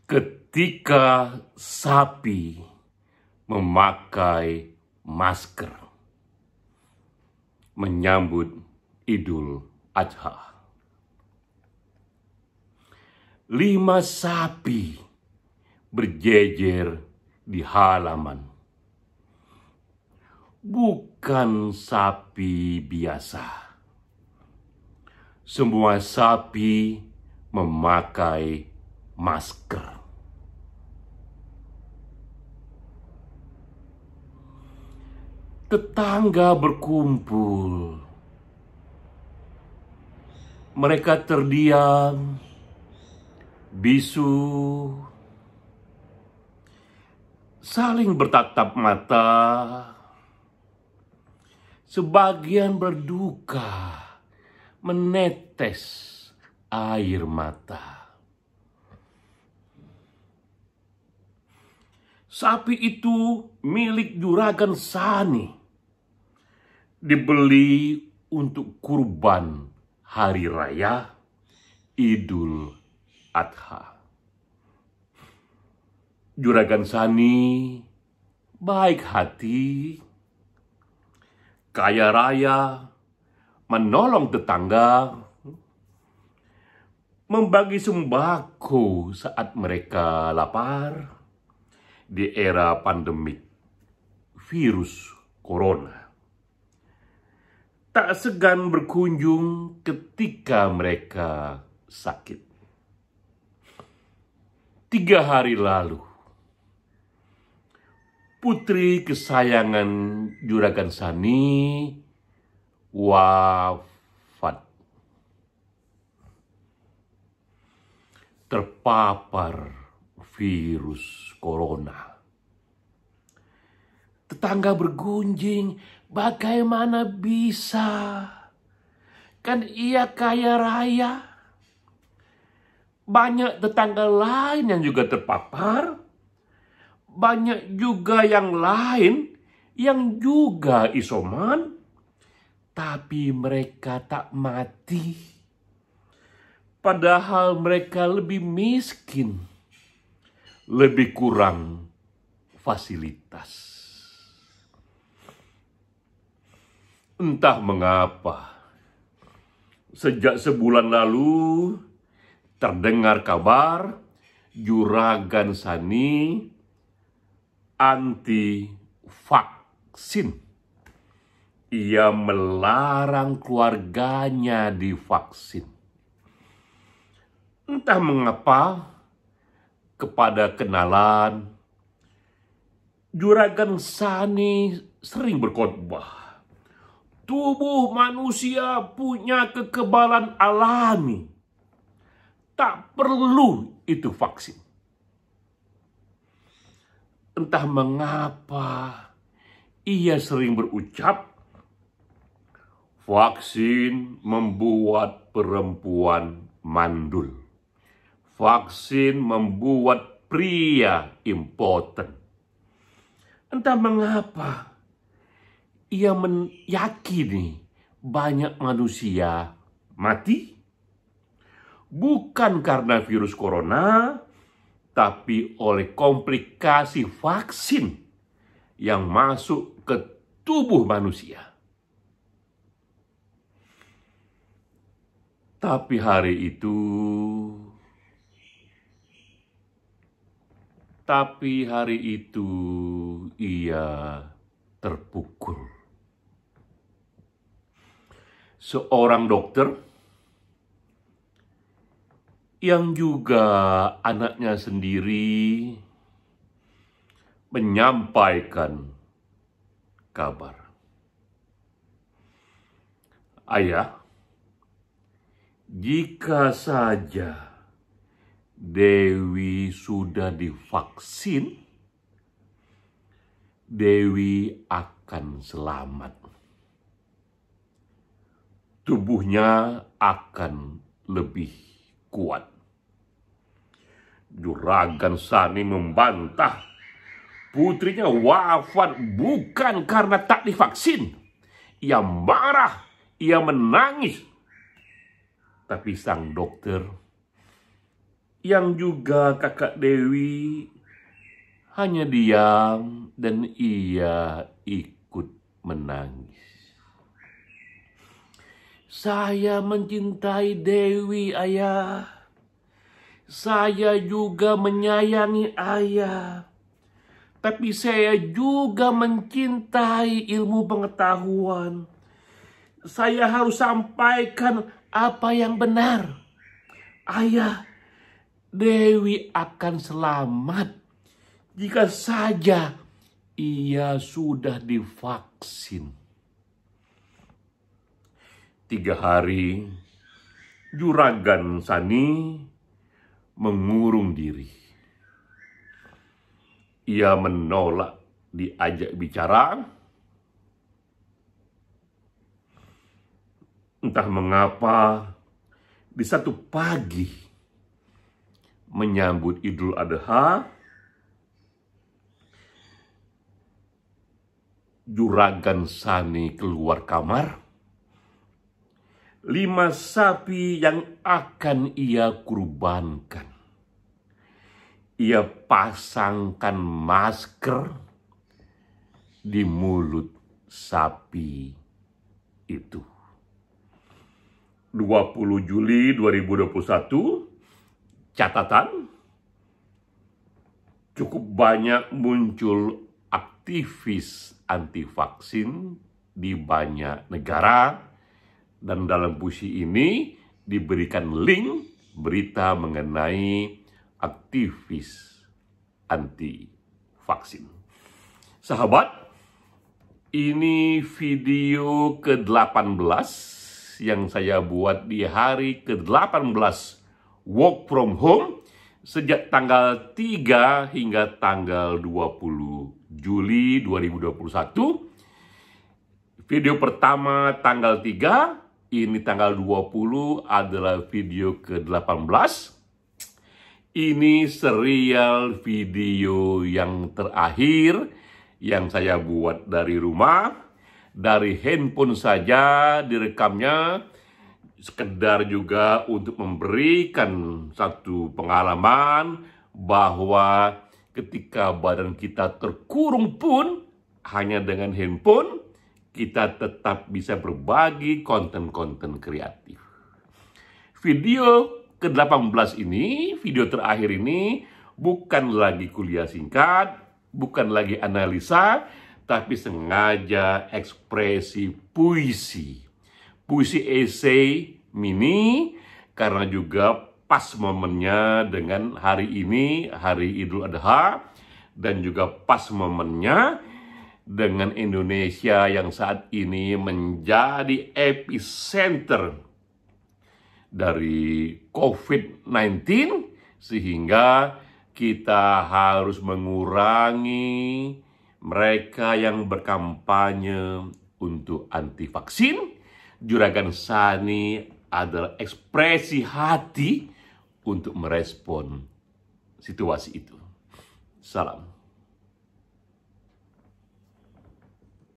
Ketika sapi memakai masker menyambut Idul Adha. 5 sapi berjejer di halaman. Bukan sapi biasa. Semua sapi memakai masker. Tetangga berkumpul. Mereka terdiam, bisu, saling bertatap mata. Sebagian berduka, menetes air mata. Sapi itu milik Juragan Sani. Dibeli untuk kurban hari raya Idul Adha. Juragan Sani baik hati, kaya raya, menolong tetangga, membagi sembako saat mereka lapar di era pandemik virus corona. Tak segan berkunjung ketika mereka sakit. 3 hari lalu, putri kesayangan Juragan Sani wafat. Terpapar virus corona. Tetangga bergunjing, bagaimana bisa? Kan ia kaya raya. Banyak tetangga lain yang juga terpapar. Banyak juga yang lain yang juga isoman. Tapi mereka tak mati. Padahal mereka lebih miskin. Lebih kurang fasilitas. Entah mengapa, sejak sebulan lalu terdengar kabar Juragan Sani anti vaksin. Ia melarang keluarganya divaksin. Entah mengapa, kepada kenalan, Juragan Sani sering berkhotbah. Tubuh manusia punya kekebalan alami. Tak perlu itu vaksin. Entah mengapa ia sering berucap, vaksin membuat perempuan mandul. Vaksin membuat pria impoten. Entah mengapa ia meyakini banyak manusia mati bukan karena virus corona, tapi oleh komplikasi vaksin yang masuk ke tubuh manusia. Tapi hari itu ia terpukul. Seorang dokter yang juga anaknya sendiri menyampaikan kabar. Ayah, jika saja Dewi sudah divaksin, Dewi akan selamat. Tubuhnya akan lebih kuat. Juragan Sani membantah putrinya wafat bukan karena tak divaksin. Ia marah, ia menangis. Tapi sang dokter yang juga kakak Dewi hanya diam dan ia ikut menangis. Saya mencintai Dewi, Ayah. Saya juga menyayangi Ayah. Tapi saya juga mencintai ilmu pengetahuan. Saya harus sampaikan apa yang benar. Ayah, Dewi akan selamat jika saja ia sudah divaksin. 3 hari, Juragan Sani mengurung diri. Ia menolak diajak bicara. Entah mengapa, di satu pagi menyambut Idul Adha, Juragan Sani keluar kamar. 5 sapi yang akan ia kurbankan. Ia pasangkan masker di mulut sapi itu. 20 Juli 2021, catatan, cukup banyak muncul aktivis anti vaksin di banyak negara. Dan dalam puisi ini diberikan link berita mengenai aktivis anti vaksin. Sahabat, ini video ke-18 yang saya buat di hari ke-18 work from home sejak tanggal 3 hingga tanggal 20 Juli 2021. Video pertama tanggal 3, ini tanggal 20 adalah video ke-18. Ini serial video yang terakhir yang saya buat dari rumah. Dari handphone saja direkamnya, sekedar juga untuk memberikan satu pengalaman bahwa ketika badan kita terkurung pun hanya dengan handphone, kita tetap bisa berbagi konten-konten kreatif. Video ke-18 ini, video terakhir ini, bukan lagi kuliah singkat, bukan lagi analisa, tapi sengaja ekspresi puisi. Puisi esai mini, karena juga pas momennya dengan hari ini, hari Idul Adha, dan juga pas momennya dengan Indonesia yang saat ini menjadi epicenter dari COVID-19, sehingga kita harus mengurangi mereka yang berkampanye untuk anti vaksin. Juragan Sani adalah ekspresi hati untuk merespon situasi itu. Salam.